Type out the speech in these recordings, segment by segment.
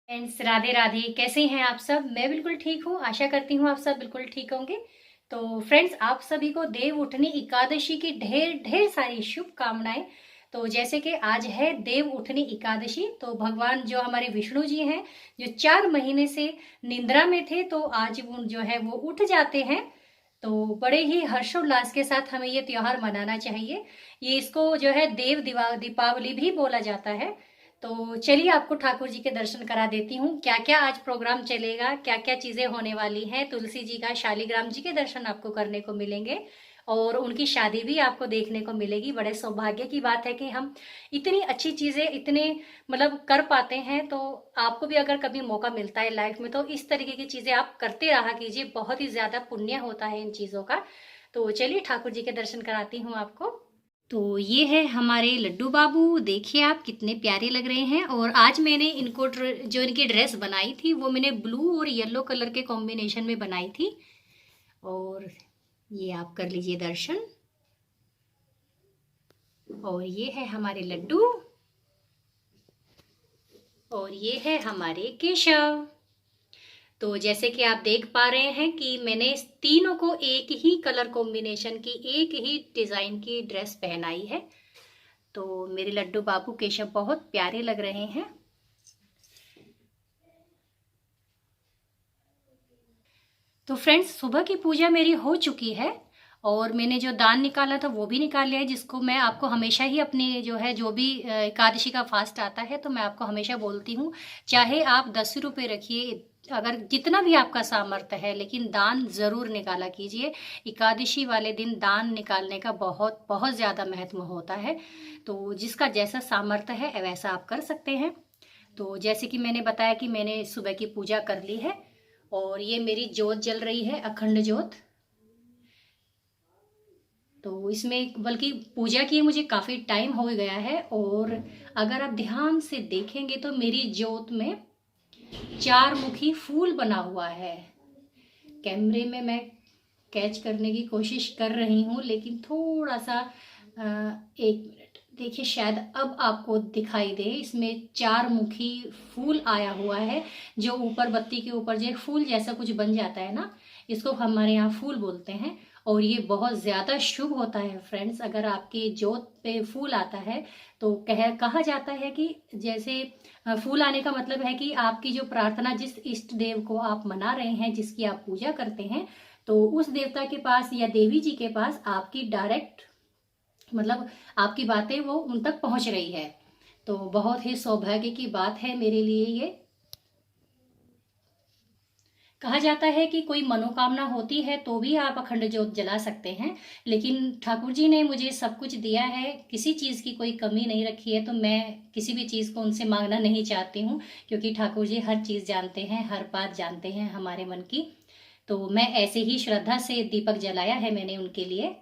Friends, Radhe Radhe. कैसे हैं आप सब? मैं बिल्कुल ठीक हूँ। आशा करती हूँ आप सब बिल्कुल ठीक होंगे। तो फ्रेंड्स, आप सभी को देव उठनी एकादशी की ढेर ढेर सारी शुभकामनाएं। तो जैसे कि आज है देव उठनी एकादशी, तो भगवान जो हमारे विष्णु जी हैं, जो 4 महीने से निद्रा में थे, तो आज वो जो है वो उठ जाते हैं। तो बड़े ही हर्षोल्लास के साथ हमें ये त्योहार मनाना चाहिए। ये इसको जो है देव दीपावली भी बोला जाता है। तो चलिए आपको ठाकुर जी के दर्शन करा देती हूँ। क्या क्या आज प्रोग्राम चलेगा, क्या क्या चीजें होने वाली हैं। तुलसी जी का, शालिग्राम जी के दर्शन आपको करने को मिलेंगे और उनकी शादी भी आपको देखने को मिलेगी। बड़े सौभाग्य की बात है कि हम इतनी अच्छी चीजें इतने मतलब कर पाते हैं। तो आपको भी अगर कभी मौका मिलता है लाइफ में, तो इस तरीके की चीजें आप करते रहा कीजिए। बहुत ही ज्यादा पुण्य होता है इन चीजों का। तो चलिए ठाकुर जी के दर्शन कराती हूँ आपको। तो ये है हमारे लड्डू बाबू। देखिए आप कितने प्यारे लग रहे हैं। और आज मैंने इनको जो इनकी ड्रेस बनाई थी वो मैंने ब्लू और येलो कलर के कॉम्बिनेशन में बनाई थी। और ये आप कर लीजिए दर्शन। और ये है हमारे लड्डू और ये है हमारे केशव। तो जैसे कि आप देख पा रहे हैं कि मैंने तीनों को एक ही कलर कॉम्बिनेशन की, एक ही डिजाइन की ड्रेस पहनाई है। तो मेरे लड्डू बाबू केशव बहुत प्यारे लग रहे हैं। तो फ्रेंड्स, सुबह की पूजा मेरी हो चुकी है और मैंने जो दान निकाला था वो भी निकाल लिया है, जिसको मैं आपको हमेशा ही अपने जो है, जो भी एकादशी का फास्ट आता है तो मैं आपको हमेशा बोलती हूँ, चाहे आप 10 रुपये रखिए, अगर जितना भी आपका सामर्थ्य है, लेकिन दान जरूर निकाला कीजिए। एकादशी वाले दिन दान निकालने का बहुत बहुत ज़्यादा महत्व होता है। तो जिसका जैसा सामर्थ्य है वैसा आप कर सकते हैं। तो जैसे कि मैंने बताया कि मैंने सुबह की पूजा कर ली है और ये मेरी जोत जल रही है, अखंड जोत। तो इसमें बल्कि पूजा किए मुझे काफ़ी टाइम हो गया है। और अगर आप ध्यान से देखेंगे तो मेरी जोत में 4 मुखी फूल बना हुआ है। कैमरे में मैं कैच करने की कोशिश कर रही हूँ, लेकिन थोड़ा सा 1 मिनट देखिए, शायद अब आपको दिखाई दे। इसमें 4 मुखी फूल आया हुआ है, जो ऊपर बत्ती के ऊपर जो फूल जैसा कुछ बन जाता है ना, इसको हमारे यहाँ फूल बोलते हैं। और ये बहुत ज़्यादा शुभ होता है फ्रेंड्स। अगर आपकी जोत पे फूल आता है तो कहा जाता है कि जैसे फूल आने का मतलब है कि आपकी जो प्रार्थना, जिस इष्ट देव को आप मना रहे हैं, जिसकी आप पूजा करते हैं, तो उस देवता के पास या देवी जी के पास आपकी डायरेक्ट मतलब आपकी बातें वो उन तक पहुंच रही है। तो बहुत ही सौभाग्य की बात है मेरे लिए ये। कहा जाता है कि कोई मनोकामना होती है तो भी आप अखंड ज्योत जला सकते हैं, लेकिन ठाकुर जी ने मुझे सब कुछ दिया है, किसी चीज़ की कोई कमी नहीं रखी है। तो मैं किसी भी चीज़ को उनसे मांगना नहीं चाहती हूँ, क्योंकि ठाकुर जी हर चीज़ जानते हैं, हर बात जानते हैं हमारे मन की। तो मैं ऐसे ही श्रद्धा से दीपक जलाया है मैंने उनके लिए।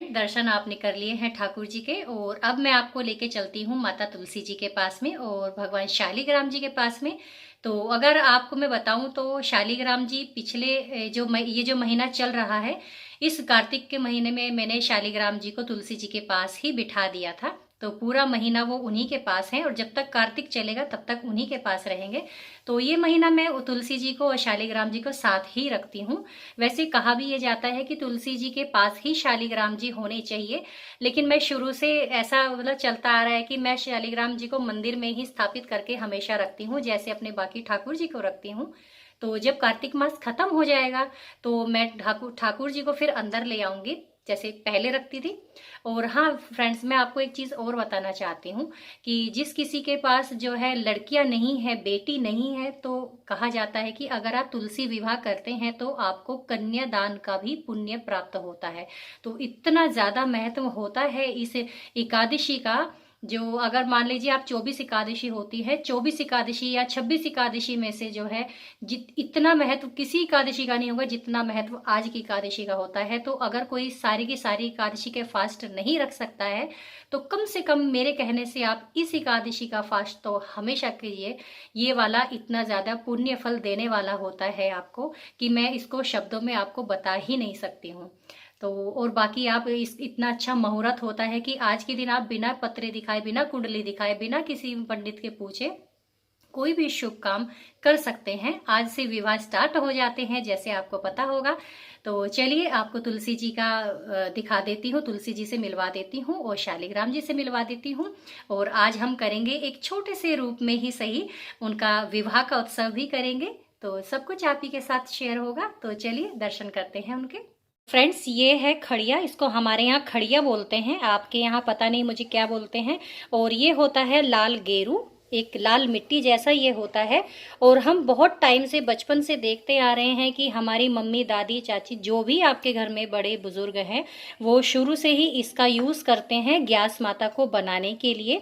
दर्शन आपने कर लिए हैं ठाकुर जी के, और अब मैं आपको लेके चलती हूँ माता तुलसी जी के पास में और भगवान शालिग्राम जी के पास में। तो अगर आपको मैं बताऊं तो शालिग्राम जी पिछले ये जो महीना चल रहा है, इस कार्तिक के महीने में मैंने शालिग्राम जी को तुलसी जी के पास ही बिठा दिया था। तो पूरा महीना वो उन्हीं के पास हैं और जब तक कार्तिक चलेगा तब तक उन्हीं के पास रहेंगे। तो ये महीना मैं तुलसी जी को और शालिग्राम जी को साथ ही रखती हूँ। वैसे कहा भी ये जाता है कि तुलसी जी के पास ही शालिग्राम जी होने चाहिए, लेकिन मैं शुरू से ऐसा मतलब चलता आ रहा है कि मैं शालिग्राम जी को मंदिर में ही स्थापित करके हमेशा रखती हूँ, जैसे अपने बाकी ठाकुर जी को रखती हूँ। तो जब कार्तिक मास खत्म हो जाएगा तो मैं ठाकुर जी को फिर अंदर ले आऊंगी, जैसे पहले रखती थी। और हाँ फ्रेंड्स, मैं आपको एक चीज़ और बताना चाहती हूँ कि जिस किसी के पास जो है लड़कियां नहीं है, बेटी नहीं है, तो कहा जाता है कि अगर आप तुलसी विवाह करते हैं तो आपको कन्यादान का भी पुण्य प्राप्त होता है। तो इतना ज़्यादा महत्व होता है इस एकादशी का। जो अगर मान लीजिए आप 24 एकादशी होती है, 24 एकादशी या 26 एकादशी में से जो है इतना महत्व किसी एकादशी का नहीं होगा जितना महत्व आज की एकादशी का होता है। तो अगर कोई सारी की सारी एकादशी के फास्ट नहीं रख सकता है तो कम से कम मेरे कहने से आप इस एकादशी का फास्ट तो हमेशा कीजिए। ये वाला इतना ज़्यादा पुण्य फल देने वाला होता है आपको कि मैं इसको शब्दों में आपको बता ही नहीं सकती हूँ। तो और बाकी आप इस इतना अच्छा मुहूर्त होता है कि आज के दिन आप बिना पत्रे दिखाए, बिना कुंडली दिखाए, बिना किसी पंडित के पूछे कोई भी शुभ काम कर सकते हैं। आज से विवाह स्टार्ट हो जाते हैं जैसे आपको पता होगा। तो चलिए आपको तुलसी जी का दिखा देती हूँ, तुलसी जी से मिलवा देती हूँ और शालिग्राम जी से मिलवा देती हूँ। और आज हम करेंगे एक छोटे से रूप में ही सही, उनका विवाह का उत्सव भी करेंगे। तो सब कुछ आप ही के साथ शेयर होगा। तो चलिए दर्शन करते हैं उनके। फ्रेंड्स, ये है खड़िया, इसको हमारे यहाँ खड़िया बोलते हैं, आपके यहाँ पता नहीं मुझे क्या बोलते हैं। और ये होता है लाल गेरू, एक लाल मिट्टी जैसा ये होता है। और हम बहुत टाइम से, बचपन से देखते आ रहे हैं कि हमारी मम्मी, दादी, चाची, जो भी आपके घर में बड़े बुजुर्ग हैं, वो शुरू से ही इसका यूज़ करते हैं ग्यास माता को बनाने के लिए।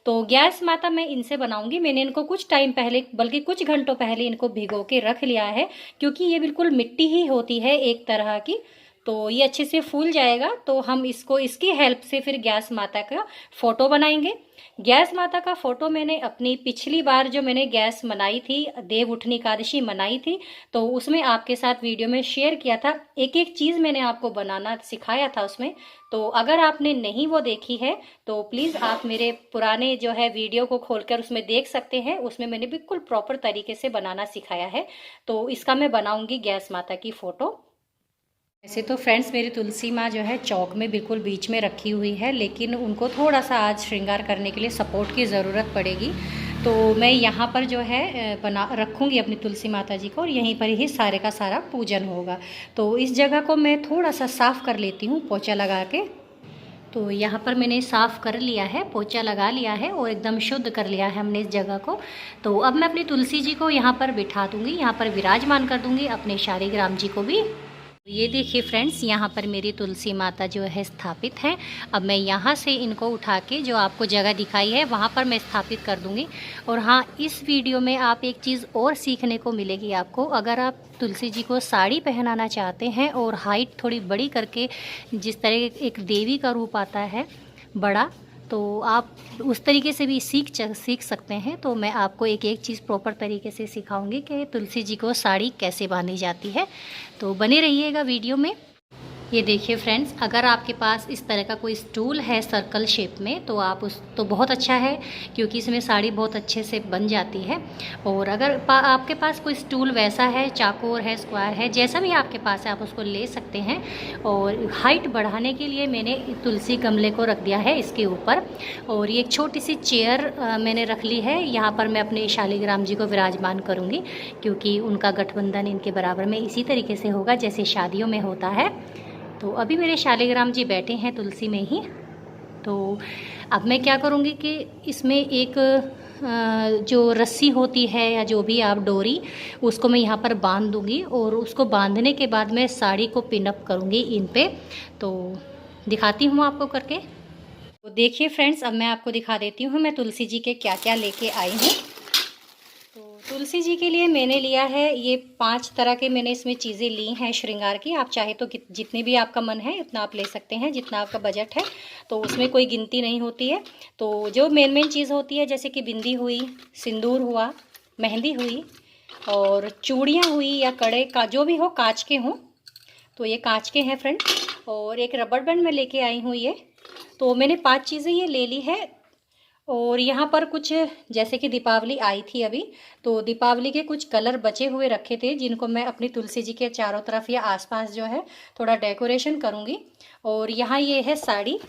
तो ग्यास माता मैं इनसे बनाऊंगी। मैंने इनको कुछ टाइम पहले, बल्कि कुछ घंटों पहले इनको भिगो के रख लिया है, क्योंकि ये बिल्कुल मिट्टी ही होती है एक तरह की। तो ये अच्छे से फूल जाएगा। तो हम इसको, इसकी हेल्प से फिर ग्यास माता का फोटो बनाएंगे। गैस माता का फोटो मैंने अपनी पिछली बार जो मैंने गैस मनाई थी, देव उठनी एकादशी मनाई थी, तो उसमें आपके साथ वीडियो में शेयर किया था। एक एक चीज़ मैंने आपको बनाना सिखाया था उसमें। तो अगर आपने नहीं वो देखी है तो प्लीज़ आप मेरे पुराने जो है वीडियो को खोलकर उसमें देख सकते हैं। उसमें मैंने बिल्कुल प्रॉपर तरीके से बनाना सिखाया है। तो इसका मैं बनाऊंगी गैस माता की फ़ोटो। वैसे तो फ्रेंड्स, मेरी तुलसी माँ जो है चौक में बिल्कुल बीच में रखी हुई है, लेकिन उनको थोड़ा सा आज श्रृंगार करने के लिए सपोर्ट की ज़रूरत पड़ेगी। तो मैं यहाँ पर जो है बना रखूँगी अपनी तुलसी माता जी को, और यहीं पर ही सारे का सारा पूजन होगा। तो इस जगह को मैं थोड़ा सा साफ़ कर लेती हूँ पोछा लगा के। तो यहाँ पर मैंने साफ़ कर लिया है, पोछा लगा लिया है और एकदम शुद्ध कर लिया है हमने इस जगह को। तो अब मैं अपनी तुलसी जी को यहाँ पर बिठा दूँगी, यहाँ पर विराजमान कर दूँगी, अपने शालिग्राम जी को भी। ये देखिए फ्रेंड्स, यहाँ पर मेरी तुलसी माता जो है स्थापित हैं। अब मैं यहाँ से इनको उठा के जो आपको जगह दिखाई है वहाँ पर मैं स्थापित कर दूँगी। और हाँ, इस वीडियो में आप एक चीज़ और सीखने को मिलेगी आपको। अगर आप तुलसी जी को साड़ी पहनाना चाहते हैं और हाइट थोड़ी बड़ी करके, जिस तरह एक देवी का रूप आता है बड़ा, तो आप उस तरीके से भी सीख सकते हैं। तो मैं आपको एक एक चीज़ प्रॉपर तरीके से सिखाऊंगी कि तुलसी जी को साड़ी कैसे बांधी जाती है। तो बने रहिएगा वीडियो में। ये देखिए फ्रेंड्स, अगर आपके पास इस तरह का कोई स्टूल है सर्कल शेप में, तो आप उस तो बहुत अच्छा है, क्योंकि इसमें साड़ी बहुत अच्छे से बन जाती है। और अगर आपके पास कोई स्टूल वैसा है, चाकोर है, स्क्वायर है, जैसा भी आपके पास है आप उसको ले सकते हैं। और हाइट बढ़ाने के लिए मैंने तुलसी गमले को रख दिया है इसके ऊपर। और ये एक छोटी सी चेयर मैंने रख ली है, यहाँ पर मैं अपने शालिग्राम जी को विराजमान करूँगी, क्योंकि उनका गठबंधन इनके बराबर में इसी तरीके से होगा जैसे शादियों में होता है। तो अभी मेरे शालिग्राम जी बैठे हैं तुलसी में ही। तो अब मैं क्या करूँगी कि इसमें एक जो रस्सी होती है या जो भी आप डोरी, उसको मैं यहाँ पर बांध दूँगी। और उसको बांधने के बाद मैं साड़ी को पिनअप करूँगी इन पे। तो दिखाती हूँ आपको करके। तो देखिए फ्रेंड्स, अब मैं आपको दिखा देती हूँ मैं तुलसी जी के क्या क्या लेके आई हूँ। तो तुलसी जी के लिए मैंने लिया है ये 5 तरह के, मैंने इसमें चीज़ें ली हैं श्रृंगार की। आप चाहे तो जितने भी आपका मन है उतना आप ले सकते हैं, जितना आपका बजट है, तो उसमें कोई गिनती नहीं होती है। तो जो मेन चीज़ होती है, जैसे कि बिंदी हुई, सिंदूर हुआ, मेहंदी हुई, और चूड़ियाँ हुई या कड़े का जो भी हो, कांच के हों, तो ये कांच के हैं फ्रेंड। और एक रबड़ बैंड मैं लेके आई हूँ ये। तो मैंने 5 चीज़ें ये ले ली है। और यहाँ पर कुछ, जैसे कि दीपावली आई थी अभी, तो दीपावली के कुछ कलर बचे हुए रखे थे, जिनको मैं अपनी तुलसी जी के चारों तरफ या आसपास जो है थोड़ा डेकोरेशन करूँगी। और यहाँ ये है साड़ी,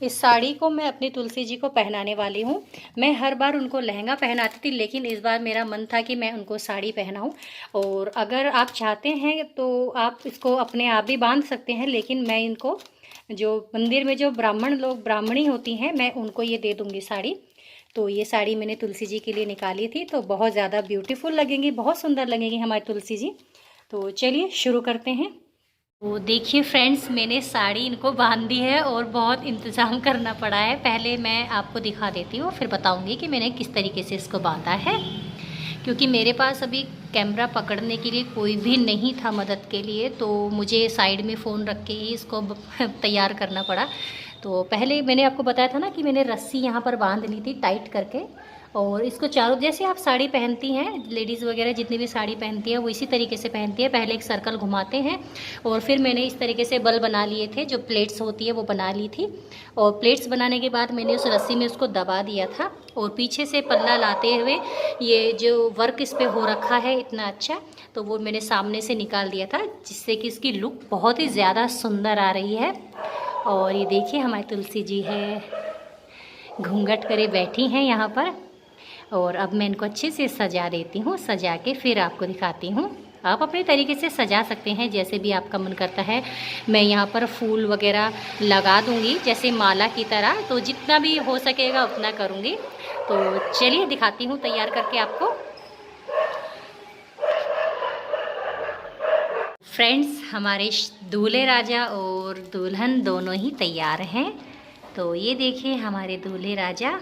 इस साड़ी को मैं अपनी तुलसी जी को पहनाने वाली हूँ। मैं हर बार उनको लहंगा पहनाती थी, लेकिन इस बार मेरा मन था कि मैं उनको साड़ी पहनाऊँ। और अगर आप चाहते हैं तो आप इसको अपने आप भी बांध सकते हैं, लेकिन मैं इनको, जो मंदिर में जो ब्राह्मण लोग, ब्राह्मणी होती हैं, मैं उनको ये दे दूँगी साड़ी। तो ये साड़ी मैंने तुलसी जी के लिए निकाली थी, तो बहुत ज़्यादा ब्यूटीफुल लगेंगी, बहुत सुंदर लगेंगी हमारी तुलसी जी। तो चलिए शुरू करते हैं। तो देखिए फ्रेंड्स, मैंने साड़ी इनको बांध दी है और बहुत इंतज़ाम करना पड़ा है। पहले मैं आपको दिखा देती हूँ, फिर बताऊँगी कि मैंने किस तरीके से इसको बांधा है, क्योंकि मेरे पास अभी कैमरा पकड़ने के लिए कोई भी नहीं था मदद के लिए। तो मुझे साइड में फ़ोन रख के ही इसको तैयार करना पड़ा। तो पहले मैंने आपको बताया था ना कि मैंने रस्सी यहाँ पर बांध ली थी टाइट करके, और इसको चारों, जैसे आप साड़ी पहनती हैं, लेडीज़ वगैरह जितनी भी साड़ी पहनती है वो इसी तरीके से पहनती है। पहले एक सर्कल घुमाते हैं और फिर मैंने इस तरीके से बल बना लिए थे, जो प्लेट्स होती है वो बना ली थी। और प्लेट्स बनाने के बाद मैंने उस रस्सी में उसको दबा दिया था और पीछे से पल्ला लाते हुए ये जो वर्क इस पर हो रखा है इतना अच्छा, तो वो मैंने सामने से निकाल दिया था, जिससे कि इसकी लुक बहुत ही ज़्यादा सुंदर आ रही है। और ये देखिए हमारी तुलसी जी है, घूंघट करे बैठी हैं यहाँ पर। और अब मैं इनको अच्छे से सजा देती हूँ, सजा के फिर आपको दिखाती हूँ। आप अपने तरीके से सजा सकते हैं जैसे भी आपका मन करता है। मैं यहाँ पर फूल वगैरह लगा दूँगी जैसे माला की तरह, तो जितना भी हो सकेगा उतना करूँगी। तो चलिए दिखाती हूँ तैयार करके आपको। फ्रेंड्स, हमारे दूल्हे राजा और दुल्हन दोनों ही तैयार हैं। तो ये देखिए हमारे दूल्हे राजा,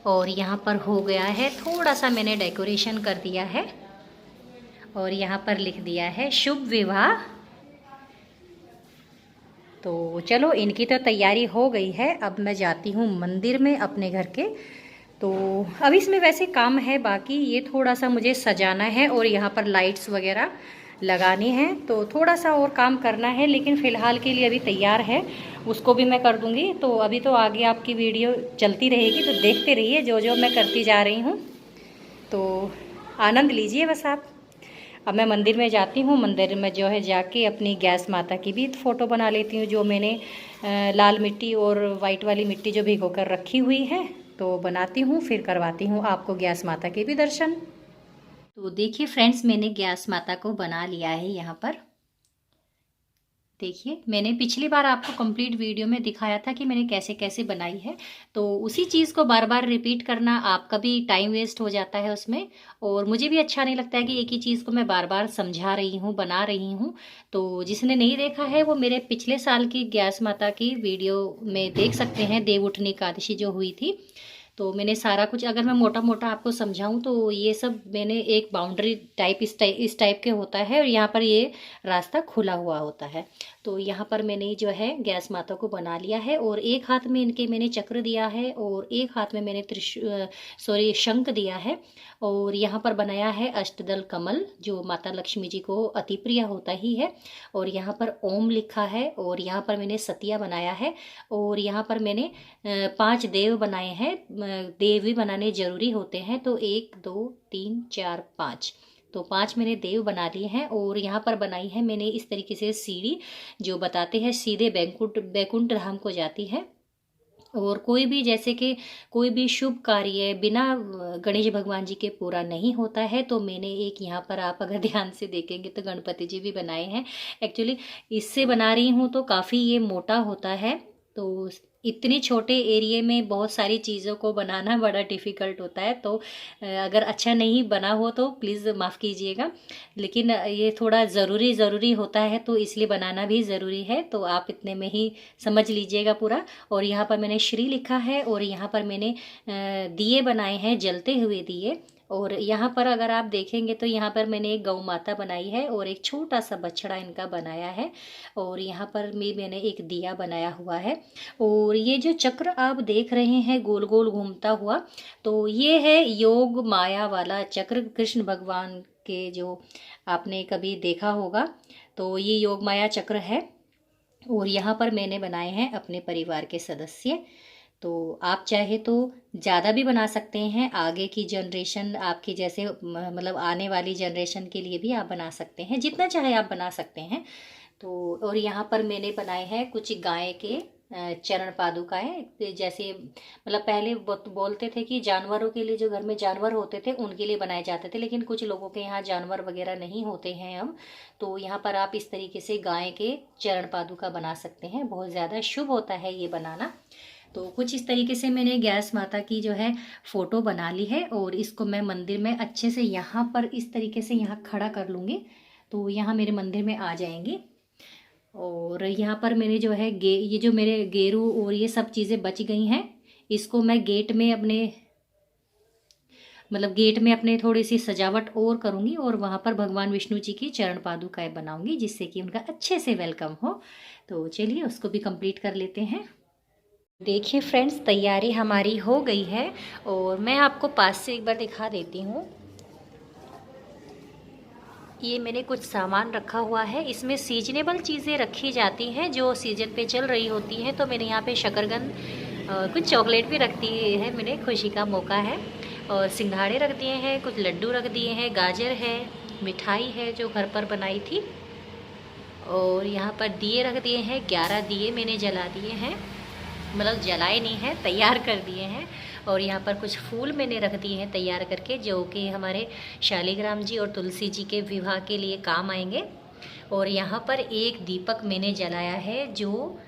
और यहाँ पर हो गया है, थोड़ा सा मैंने डेकोरेशन कर दिया है और यहाँ पर लिख दिया है शुभ विवाह। तो चलो इनकी तो तैयारी हो गई है, अब मैं जाती हूँ मंदिर में अपने घर के। तो अभी इसमें वैसे काम है बाकी, ये थोड़ा सा मुझे सजाना है और यहाँ पर लाइट्स वगैरह लगानी है, तो थोड़ा सा और काम करना है, लेकिन फ़िलहाल के लिए अभी तैयार है, उसको भी मैं कर दूँगी। तो अभी तो आगे आपकी वीडियो चलती रहेगी, तो देखते रहिए जो जो मैं करती जा रही हूँ, तो आनंद लीजिए बस आप। अब मैं मंदिर में जाती हूँ, मंदिर में जो है जाके अपनी गैस माता की भी फ़ोटो बना लेती हूँ, जो मैंने लाल मिट्टी और वाइट वाली मिट्टी जो भिगो कर रखी हुई है, तो बनाती हूँ, फिर करवाती हूँ आपको गैस माता के भी दर्शन। तो देखिए फ्रेंड्स, मैंने गैस माता को बना लिया है यहाँ पर। देखिए मैंने पिछली बार आपको कंप्लीट वीडियो में दिखाया था कि मैंने कैसे कैसे बनाई है, तो उसी चीज़ को बार बार रिपीट करना आपका भी टाइम वेस्ट हो जाता है उसमें, और मुझे भी अच्छा नहीं लगता है कि एक ही चीज़ को मैं बार बार समझा रही हूँ, बना रही हूँ। तो जिसने नहीं देखा है वो मेरे पिछले साल की गैस माता की वीडियो में देख सकते हैं, देव उठनी एकादशी जो हुई थी। तो मैंने सारा कुछ, अगर मैं मोटा मोटा आपको समझाऊं तो ये सब मैंने एक बाउंड्री टाइप इस टाइप के होता है, और यहाँ पर ये रास्ता खुला हुआ होता है। तो यहाँ पर मैंने जो है गैस माता को बना लिया है, और एक हाथ में इनके मैंने चक्र दिया है और एक हाथ में मैंने शंख दिया है, और यहाँ पर बनाया है अष्टदल कमल, जो माता लक्ष्मी जी को अति प्रिय होता ही है। और यहाँ पर ओम लिखा है, और यहाँ पर मैंने सतिया बनाया है, और यहाँ पर मैंने 5 देव बनाए हैं। देव भी बनाने जरूरी होते हैं, तो 1 2 3 4 5, तो 5 मैंने देव बना लिए हैं। और यहाँ पर बनाई है मैंने इस तरीके से सीढ़ी, जो बताते हैं सीधे बैकुंठ धाम को जाती है। और कोई भी, जैसे कि कोई भी शुभ कार्य बिना गणेश भगवान जी के पूरा नहीं होता है, तो मैंने एक यहाँ पर, आप अगर ध्यान से देखेंगे तो गणपति जी भी बनाए हैं। एक्चुअली इससे बना रही हूँ तो काफ़ी ये मोटा होता है, तो इतनी छोटे एरिया में बहुत सारी चीज़ों को बनाना बड़ा डिफ़िकल्ट होता है। तो अगर अच्छा नहीं बना हो तो प्लीज़ माफ़ कीजिएगा, लेकिन ये थोड़ा ज़रूरी होता है, तो इसलिए बनाना भी ज़रूरी है, तो आप इतने में ही समझ लीजिएगा पूरा। और यहाँ पर मैंने श्री लिखा है, और यहाँ पर मैंने दिए बनाए हैं, जलते हुए दिए। और यहाँ पर अगर आप देखेंगे तो यहाँ पर मैंने एक गौ माता बनाई है और एक छोटा सा बछड़ा इनका बनाया है, और यहाँ पर भी मैंने एक दिया बनाया हुआ है। और ये जो चक्र आप देख रहे हैं गोल गोल घूमता हुआ, तो ये है योग माया वाला चक्र, कृष्ण भगवान के, जो आपने कभी देखा होगा, तो ये योग माया चक्र है। और यहाँ पर मैंने बनाए हैं अपने परिवार के सदस्य। तो आप चाहे तो ज़्यादा भी बना सकते हैं, आगे की जनरेशन आपकी, जैसे मतलब आने वाली जनरेशन के लिए भी आप बना सकते हैं, जितना चाहे आप बना सकते हैं। तो और यहाँ पर मैंने बनाए हैं कुछ गाय के चरण पादुकाएं, जैसे मतलब पहले बोलते थे कि जानवरों के लिए, जो घर में जानवर होते थे उनके लिए बनाए जाते थे, लेकिन कुछ लोगों के यहाँ जानवर वगैरह नहीं होते हैं अब, तो यहाँ पर आप इस तरीके से गाय के चरण पादुका बना सकते हैं, बहुत ज़्यादा शुभ होता है ये बनाना। तो कुछ इस तरीके से मैंने गैस माता की जो है फ़ोटो बना ली है, और इसको मैं मंदिर में अच्छे से यहाँ पर इस तरीके से यहाँ खड़ा कर लूँगी, तो यहाँ मेरे मंदिर में आ जाएंगी। और यहाँ पर मैंने जो है ये जो मेरे गेरू और ये सब चीज़ें बच गई हैं, इसको मैं गेट में अपने थोड़ी सी सजावट और करूँगी, और वहाँ पर भगवान विष्णु जी की चरण पादुकाएं बनाऊँगी, जिससे कि उनका अच्छे से वेलकम हो। तो चलिए उसको भी कंप्लीट कर लेते हैं। देखिए फ्रेंड्स, तैयारी हमारी हो गई है और मैं आपको पास से एक बार दिखा देती हूँ। ये मैंने कुछ सामान रखा हुआ है, इसमें सीजनेबल चीज़ें रखी जाती हैं जो सीजन पे चल रही होती हैं। तो मैंने यहाँ पे शकरकंद, कुछ चॉकलेट भी रख दी है, मैंने खुशी का मौका है। और सिंघाड़े रख दिए हैं, कुछ लड्डू रख दिए हैं, गाजर है, मिठाई है जो घर पर बनाई थी। और यहाँ पर दिए रख दिए हैं, 11 दिए मैंने जला दिए हैं, मतलब जलाए नहीं हैं, तैयार कर दिए हैं। और यहाँ पर कुछ फूल मैंने रख दिए हैं तैयार करके, जो कि हमारे शालिग्राम जी और तुलसी जी के विवाह के लिए काम आएंगे। और यहाँ पर एक दीपक मैंने जलाया है जो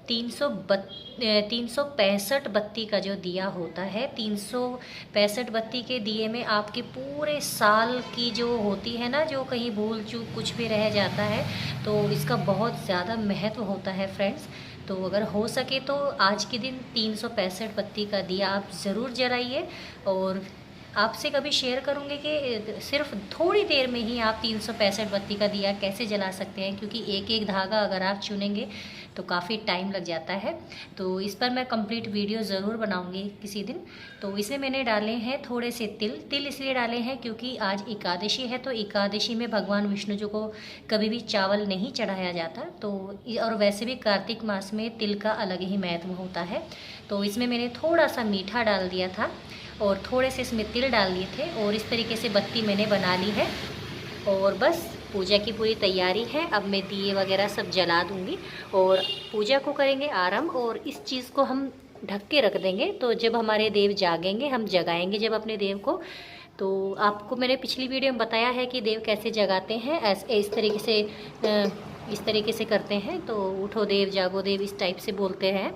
365 बत्ती का जो दिया होता है। 365 बत्ती के दिए में आपके पूरे साल की जो होती है ना, जो कहीं भूल चूक कुछ भी रह जाता है, तो इसका बहुत ज़्यादा महत्व होता है फ्रेंड्स। तो अगर हो सके तो आज के दिन 365 बत्ती का दिया आप ज़रूर जलाइए। और आपसे कभी शेयर करूँगी कि सिर्फ थोड़ी देर में ही आप 365 बत्ती का दिया कैसे जला सकते हैं, क्योंकि एक एक धागा अगर आप चुनेंगे तो काफ़ी टाइम लग जाता है। तो इस पर मैं कंप्लीट वीडियो ज़रूर बनाऊंगी किसी दिन। तो इसे मैंने डाले हैं थोड़े से तिल इसलिए डाले हैं क्योंकि आज एकादशी है। तो एकादशी में भगवान विष्णु जी को कभी भी चावल नहीं चढ़ाया जाता। तो और वैसे भी कार्तिक मास में तिल का अलग ही महत्व होता है। तो इसमें मैंने थोड़ा सा मीठा डाल दिया था और थोड़े से इसमें तिल डाल दिए थे। और इस तरीके से बत्ती मैंने बना ली है और बस पूजा की पूरी तैयारी है। अब मैं दिए वगैरह सब जला दूंगी और पूजा को करेंगे आरंभ। और इस चीज़ को हम ढक के रख देंगे, तो जब हमारे देव जागेंगे, हम जगाएंगे जब अपने देव को। तो आपको मैंने पिछली वीडियो में बताया है कि देव कैसे जगाते हैं, इस तरीके से करते हैं। तो उठो देव, जागो देव, इस टाइप से बोलते हैं।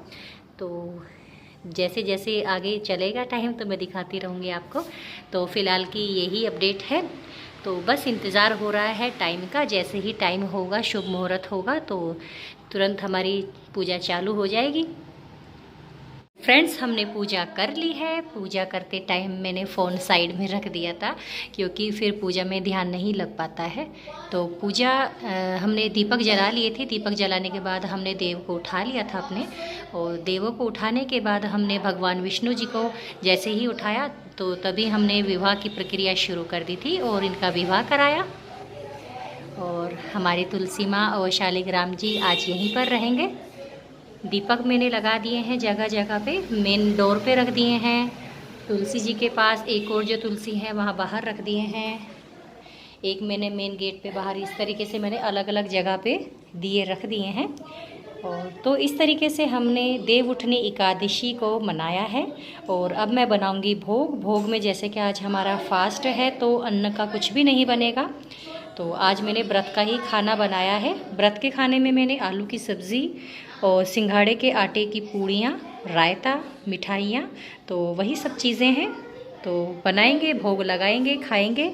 तो जैसे जैसे आगे चलेगा टाइम तो मैं दिखाती रहूँगी आपको। तो फ़िलहाल की यही अपडेट है। तो बस इंतज़ार हो रहा है टाइम का, जैसे ही टाइम होगा, शुभ मुहूर्त होगा, तो तुरंत हमारी पूजा चालू हो जाएगी। फ्रेंड्स, हमने पूजा कर ली है। पूजा करते टाइम मैंने फ़ोन साइड में रख दिया था क्योंकि फिर पूजा में ध्यान नहीं लग पाता है। तो पूजा हमने दीपक जला लिए थे। दीपक जलाने के बाद हमने देव को उठा लिया था अपने, और देवों को उठाने के बाद हमने भगवान विष्णु जी को जैसे ही उठाया तो तभी हमने विवाह की प्रक्रिया शुरू कर दी थी और इनका विवाह कराया। और हमारी तुलसी माँ और शालिग्राम जी आज यहीं पर रहेंगे। दीपक मैंने लगा दिए हैं जगह जगह पे, मेन डोर पे रख दिए हैं, तुलसी जी के पास एक और जो तुलसी है वहाँ बाहर रख दिए हैं, एक मैंने मेन गेट पे बाहर, इस तरीके से मैंने अलग अलग जगह पे दिए रख दिए हैं। और तो इस तरीके से हमने देव उठनी एकादशी को मनाया है। और अब मैं बनाऊंगी भोग। भोग में जैसे कि आज हमारा फास्ट है तो अन्न का कुछ भी नहीं बनेगा। तो आज मैंने व्रत का ही खाना बनाया है। व्रत के खाने में मैंने आलू की सब्ज़ी और सिंघाड़े के आटे की पूड़ियाँ, रायता, मिठाइयाँ, तो वही सब चीज़ें हैं। तो बनाएंगे, भोग लगाएंगे, खाएंगे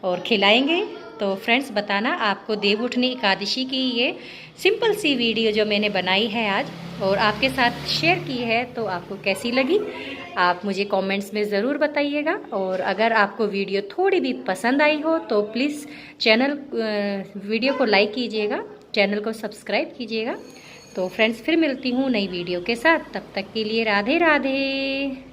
और खिलाएंगे। तो फ्रेंड्स, बताना आपको देव उठनी एकादशी की ये सिंपल सी वीडियो जो मैंने बनाई है आज और आपके साथ शेयर की है, तो आपको कैसी लगी आप मुझे कमेंट्स में ज़रूर बताइएगा। और अगर आपको वीडियो थोड़ी भी पसंद आई हो तो प्लीज़ वीडियो को लाइक कीजिएगा, चैनल को सब्सक्राइब कीजिएगा। तो फ्रेंड्स, फिर मिलती हूँ नई वीडियो के साथ। तब तक के लिए राधे राधे।